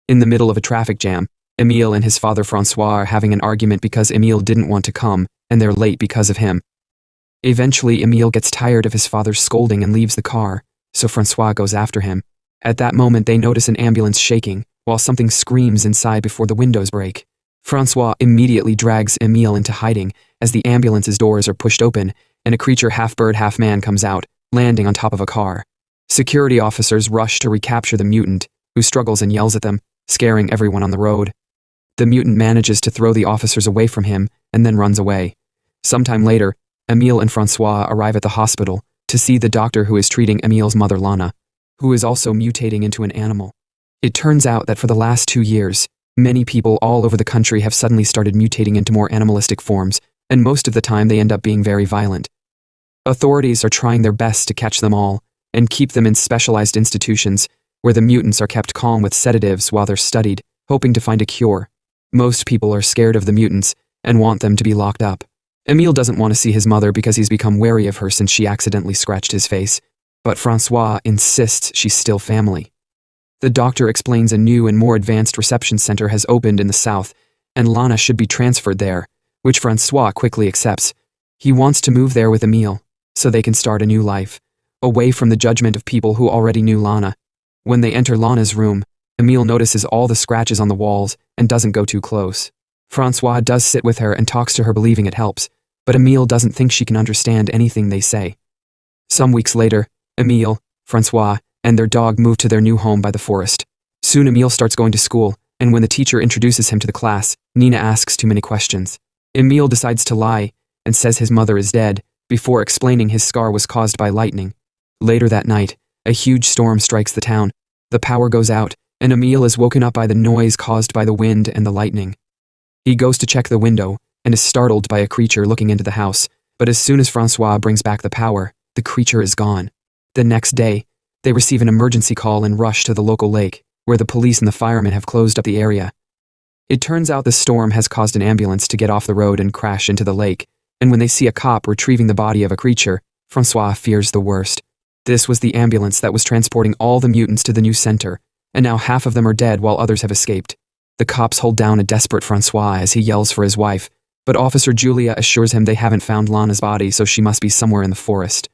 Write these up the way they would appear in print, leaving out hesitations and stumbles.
In the middle of a traffic jam, Emile and his father Francois are having an argument because Emile didn't want to come, and they're late because of him. Eventually, Emile gets tired of his father's scolding and leaves the car, so Francois goes after him. At that moment, they notice an ambulance shaking, while something screams inside before the windows break. Francois immediately drags Emile into hiding as the ambulance's doors are pushed open, and a creature half bird, half man comes out, landing on top of a car. Security officers rush to recapture the mutant, who struggles and yells at them, scaring everyone on the road. The mutant manages to throw the officers away from him and then runs away. Sometime later, Emile and Francois arrive at the hospital to see the doctor who is treating Emile's mother Lana, who is also mutating into an animal. It turns out that for the last 2 years, many people all over the country have suddenly started mutating into more animalistic forms, and most of the time they end up being very violent. Authorities are trying their best to catch them all and keep them in specialized institutions where the mutants are kept calm with sedatives while they're studied, hoping to find a cure. Most people are scared of the mutants and want them to be locked up. Emile doesn't want to see his mother because he's become wary of her since she accidentally scratched his face, but Francois insists she's still family. The doctor explains a new and more advanced reception center has opened in the south, and Lana should be transferred there, which Francois quickly accepts. He wants to move there with Emile, so they can start a new life, away from the judgment of people who already knew Lana. When they enter Lana's room, Emile notices all the scratches on the walls and doesn't go too close. Francois does sit with her and talks to her, believing it helps, but Emile doesn't think she can understand anything they say. Some weeks later, Emile, Francois, and their dog move to their new home by the forest. Soon Emile starts going to school, and when the teacher introduces him to the class, Nina asks too many questions. Emile decides to lie and says his mother is dead, before explaining his scar was caused by lightning. Later that night, a huge storm strikes the town. The power goes out, and Emile is woken up by the noise caused by the wind and the lightning. He goes to check the window and is startled by a creature looking into the house, but as soon as Francois brings back the power, the creature is gone. The next day, they receive an emergency call and rush to the local lake, where the police and the firemen have closed up the area. It turns out the storm has caused an ambulance to get off the road and crash into the lake, and when they see a cop retrieving the body of a creature, Francois fears the worst. This was the ambulance that was transporting all the mutants to the new center, and now half of them are dead while others have escaped. The cops hold down a desperate Francois as he yells for his wife, but Officer Julia assures him they haven't found Lana's body, so she must be somewhere in the forest.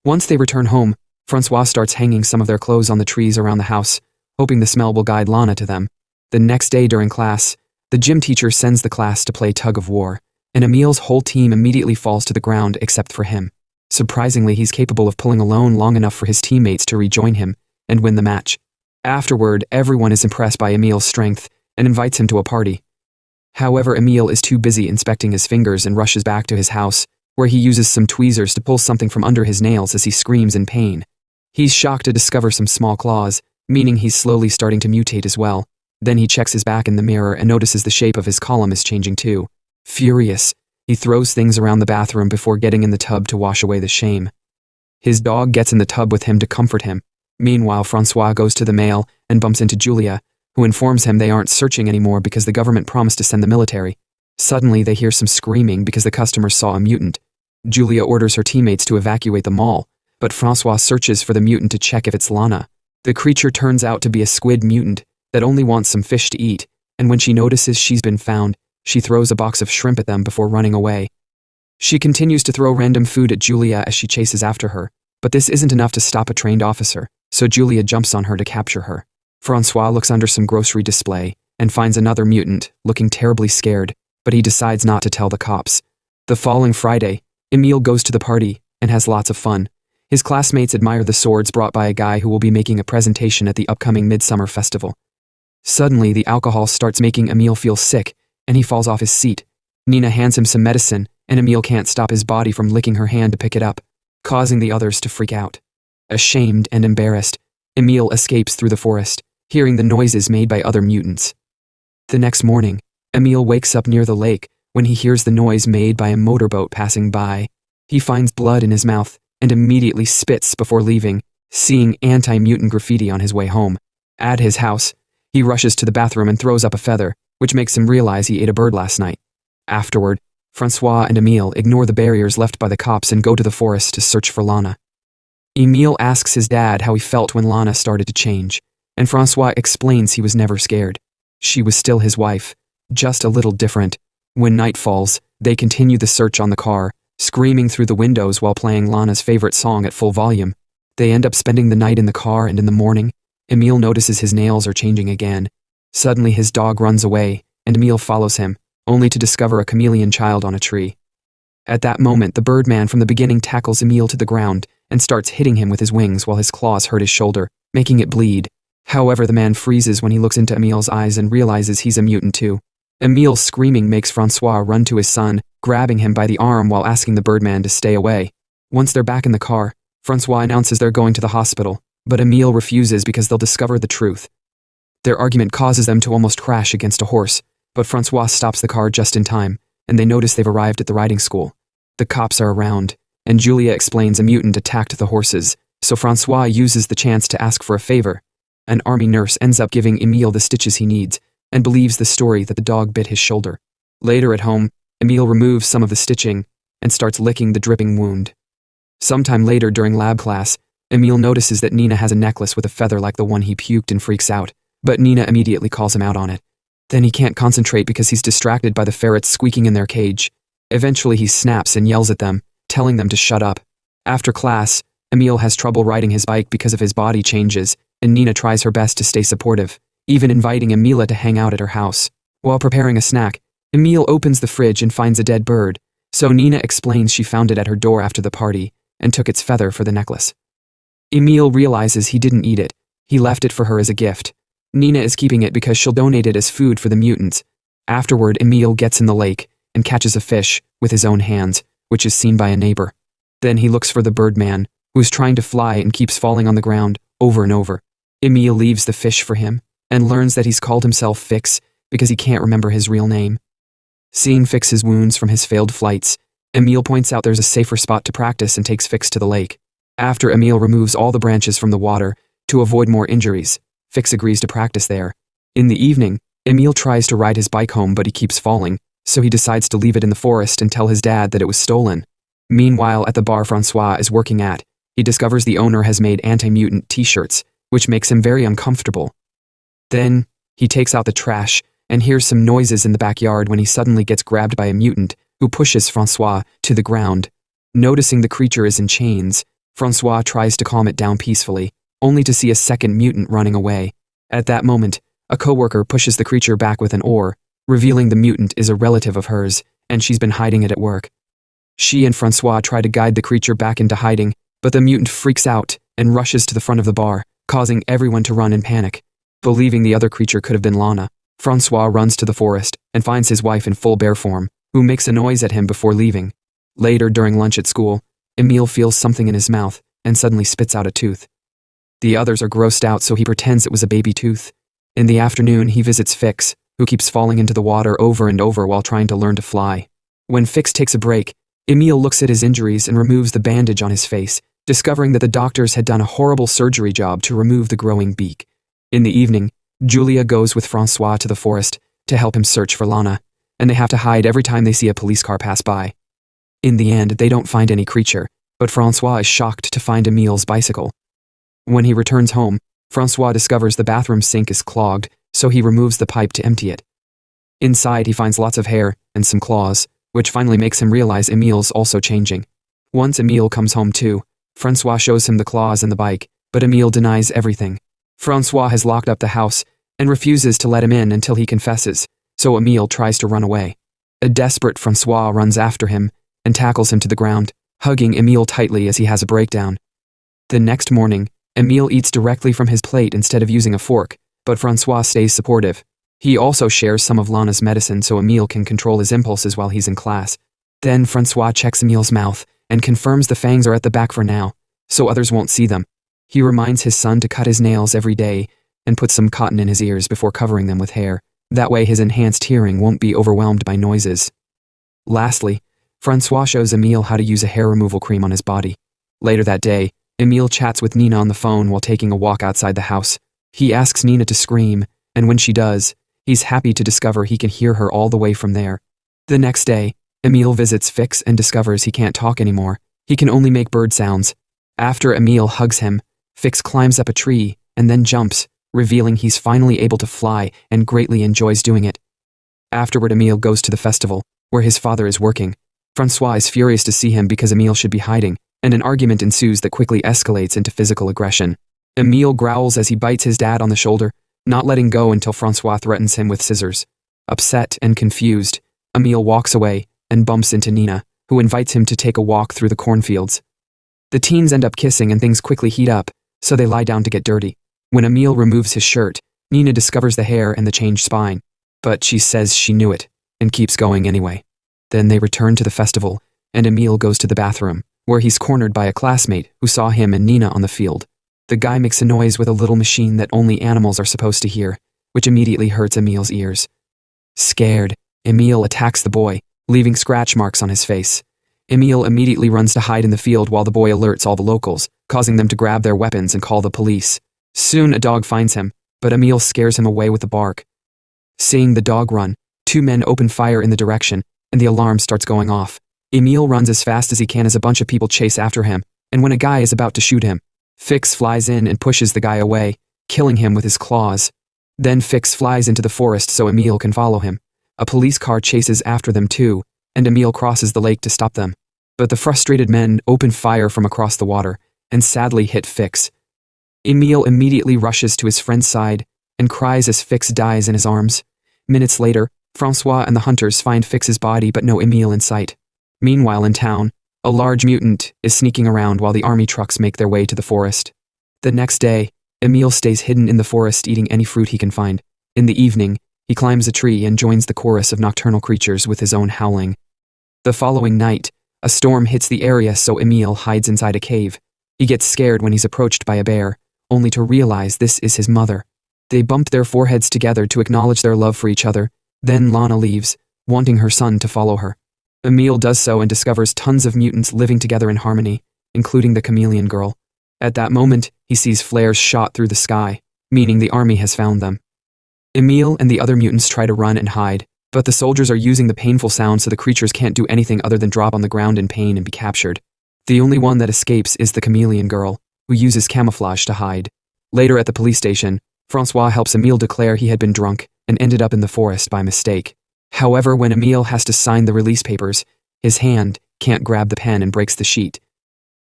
Once they return home, Francois starts hanging some of their clothes on the trees around the house, hoping the smell will guide Lana to them. The next day during class, the gym teacher sends the class to play tug of war, and Emile's whole team immediately falls to the ground except for him. Surprisingly, he's capable of pulling alone long enough for his teammates to rejoin him and win the match. Afterward, everyone is impressed by Emile's strength and invites him to a party. However, Emile is too busy inspecting his fingers and rushes back to his house, where he uses some tweezers to pull something from under his nails as he screams in pain. He's shocked to discover some small claws, meaning he's slowly starting to mutate as well. Then he checks his back in the mirror and notices the shape of his column is changing too. Furious, he throws things around the bathroom before getting in the tub to wash away the shame. His dog gets in the tub with him to comfort him. Meanwhile, Francois goes to the mail and bumps into Julia, who informs him they aren't searching anymore because the government promised to send the military. Suddenly, they hear some screaming because the customers saw a mutant. Julia orders her teammates to evacuate the mall, but Francois searches for the mutant to check if it's Lana. The creature turns out to be a squid mutant that only wants some fish to eat, and when she notices she's been found, she throws a box of shrimp at them before running away. She continues to throw random food at Julia as she chases after her, but this isn't enough to stop a trained officer, so Julia jumps on her to capture her. Francois looks under some grocery display and finds another mutant, looking terribly scared, but he decides not to tell the cops. The following Friday, Emile goes to the party and has lots of fun. His classmates admire the swords brought by a guy who will be making a presentation at the upcoming Midsummer Festival. Suddenly, the alcohol starts making Emile feel sick, and he falls off his seat. Nina hands him some medicine, and Emile can't stop his body from licking her hand to pick it up, causing the others to freak out. Ashamed and embarrassed, Emile escapes through the forest, hearing the noises made by other mutants. The next morning, Emile wakes up near the lake when he hears the noise made by a motorboat passing by. He finds blood in his mouth and immediately spits before leaving, seeing anti-mutant graffiti on his way home. At his house, he rushes to the bathroom and throws up a feather, which makes him realize he ate a bird last night. Afterward, Francois and Emile ignore the barriers left by the cops and go to the forest to search for Lana. Emile asks his dad how he felt when Lana started to change. and Francois explains he was never scared. She was still his wife, just a little different. When night falls, they continue the search on the car, screaming through the windows while playing Lana's favorite song at full volume. They end up spending the night in the car, and in the morning, Emile notices his nails are changing again. Suddenly his dog runs away, and Emile follows him, only to discover a chameleon child on a tree. At that moment, the Birdman from the beginning tackles Emile to the ground and starts hitting him with his wings while his claws hurt his shoulder, making it bleed. However, the man freezes when he looks into Emile's eyes and realizes he's a mutant too. Emile's screaming makes Francois run to his son, grabbing him by the arm while asking the Birdman to stay away. Once they're back in the car, Francois announces they're going to the hospital, but Emile refuses because they'll discover the truth. Their argument causes them to almost crash against a horse, but Francois stops the car just in time, and they notice they've arrived at the riding school. The cops are around, and Julia explains a mutant attacked the horses, so Francois uses the chance to ask for a favor. An army nurse ends up giving Emile the stitches he needs, and believes the story that the dog bit his shoulder. Later at home, Emile removes some of the stitching and starts licking the dripping wound. Sometime later during lab class, Emile notices that Nina has a necklace with a feather like the one he puked and freaks out, but Nina immediately calls him out on it. Then he can't concentrate because he's distracted by the ferrets squeaking in their cage. Eventually he snaps and yells at them, telling them to shut up. After class, Emile has trouble riding his bike because of his body changes, and Nina tries her best to stay supportive, even inviting Emile to hang out at her house. While preparing a snack, Emile opens the fridge and finds a dead bird, so Nina explains she found it at her door after the party and took its feather for the necklace. Emile realizes he didn't eat it. He left it for her as a gift. Nina is keeping it because she'll donate it as food for the mutants. Afterward, Emile gets in the lake and catches a fish with his own hands, which is seen by a neighbor. Then he looks for the Birdman, who's trying to fly and keeps falling on the ground over and over. Emile leaves the fish for him and learns that he's called himself Fix because he can't remember his real name. Seeing Fix's wounds from his failed flights, Emile points out there's a safer spot to practice and takes Fix to the lake. After Emile removes all the branches from the water to avoid more injuries, Fix agrees to practice there. In the evening, Emile tries to ride his bike home, but he keeps falling, so he decides to leave it in the forest and tell his dad that it was stolen. Meanwhile, at the bar Francois is working at, he discovers the owner has made anti-mutant t-shirts, which makes him very uncomfortable. Then, he takes out the trash and hears some noises in the backyard when he suddenly gets grabbed by a mutant who pushes Francois to the ground. Noticing the creature is in chains, Francois tries to calm it down peacefully, only to see a second mutant running away. At that moment, a coworker pushes the creature back with an oar, revealing the mutant is a relative of hers, and she's been hiding it at work. She and Francois try to guide the creature back into hiding, but the mutant freaks out and rushes to the front of the bar, causing everyone to run in panic. Believing the other creature could have been Lana, Francois runs to the forest and finds his wife in full bear form, who makes a noise at him before leaving. Later, during lunch at school, Emile feels something in his mouth and suddenly spits out a tooth. The others are grossed out, so he pretends it was a baby tooth. In the afternoon, he visits Fix, who keeps falling into the water over and over while trying to learn to fly. When Fix takes a break, Emile looks at his injuries and removes the bandage on his face, discovering that the doctors had done a horrible surgery job to remove the growing beak. In the evening, Julia goes with Francois to the forest to help him search for Lana, and they have to hide every time they see a police car pass by. In the end, they don't find any creature, but Francois is shocked to find Emile's bicycle. When he returns home, Francois discovers the bathroom sink is clogged, so he removes the pipe to empty it. Inside, he finds lots of hair and some claws, which finally makes him realize Emile's also changing. Once Emile comes home too, Francois shows him the claws and the bike, but Emile denies everything. Francois has locked up the house and refuses to let him in until he confesses, so Emile tries to run away. A desperate Francois runs after him and tackles him to the ground, hugging Emile tightly as he has a breakdown. The next morning, Emile eats directly from his plate instead of using a fork, but Francois stays supportive. He also shares some of Lana's medicine so Emile can control his impulses while he's in class. Then Francois checks Emile's mouth and confirms the fangs are at the back for now, so others won't see them. He reminds his son to cut his nails every day and put some cotton in his ears before covering them with hair. That way his enhanced hearing won't be overwhelmed by noises. Lastly, Francois shows Emile how to use a hair removal cream on his body. Later that day, Emile chats with Nina on the phone while taking a walk outside the house. He asks Nina to scream, and when she does, he's happy to discover he can hear her all the way from there. The next day, Emile visits Fix and discovers he can't talk anymore. He can only make bird sounds. After Emile hugs him, Fix climbs up a tree and then jumps, revealing he's finally able to fly and greatly enjoys doing it. Afterward, Emile goes to the festival, where his father is working. Francois is furious to see him because Emile should be hiding, and an argument ensues that quickly escalates into physical aggression. Emile growls as he bites his dad on the shoulder, not letting go until Francois threatens him with scissors. Upset and confused, Emile walks away and bumps into Nina, who invites him to take a walk through the cornfields. The teens end up kissing and things quickly heat up, so they lie down to get dirty. When Emile removes his shirt, Nina discovers the hair and the changed spine, but she says she knew it and keeps going anyway. Then they return to the festival, and Emile goes to the bathroom, where he's cornered by a classmate who saw him and Nina on the field. The guy makes a noise with a little machine that only animals are supposed to hear, which immediately hurts Emile's ears. Scared, Emile attacks the boy, leaving scratch marks on his face. Emile immediately runs to hide in the field while the boy alerts all the locals, causing them to grab their weapons and call the police. Soon a dog finds him, but Emile scares him away with a bark. Seeing the dog run, two men open fire in the direction, and the alarm starts going off. Emile runs as fast as he can as a bunch of people chase after him, and when a guy is about to shoot him, Fix flies in and pushes the guy away, killing him with his claws. Then Fix flies into the forest so Emile can follow him. A police car chases after them too, and Emile crosses the lake to stop them. But the frustrated men open fire from across the water, and sadly hit Fix. Emile immediately rushes to his friend's side, and cries as Fix dies in his arms. Minutes later, Francois and the hunters find Fix's body but no Emile in sight. Meanwhile in town, a large mutant is sneaking around while the army trucks make their way to the forest. The next day, Emile stays hidden in the forest eating any fruit he can find. In the evening, he climbs a tree and joins the chorus of nocturnal creatures with his own howling. The following night, a storm hits the area so Emile hides inside a cave. He gets scared when he's approached by a bear, only to realize this is his mother. They bump their foreheads together to acknowledge their love for each other. Then Lana leaves, wanting her son to follow her. Emile does so and discovers tons of mutants living together in harmony, including the chameleon girl. At that moment, he sees flares shot through the sky, meaning the army has found them. Emile and the other mutants try to run and hide, but the soldiers are using the painful sound so the creatures can't do anything other than drop on the ground in pain and be captured. The only one that escapes is the chameleon girl, who uses camouflage to hide. Later at the police station, Francois helps Emile declare he had been drunk and ended up in the forest by mistake. However, when Emile has to sign the release papers, his hand can't grab the pen and breaks the sheet.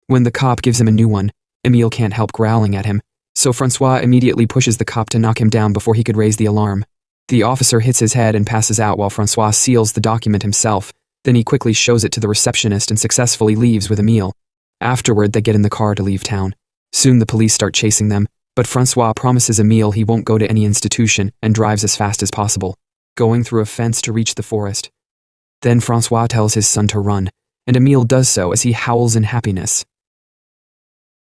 When the cop gives him a new one, Emile can't help growling at him, so Francois immediately pushes the cop to knock him down before he could raise the alarm. The officer hits his head and passes out while Francois seals the document himself, then he quickly shows it to the receptionist and successfully leaves with Emile. Afterward, they get in the car to leave town. Soon the police start chasing them, but Francois promises Emile he won't go to any institution and drives as fast as possible, going through a fence to reach the forest. Then Francois tells his son to run, and Emile does so as he howls in happiness.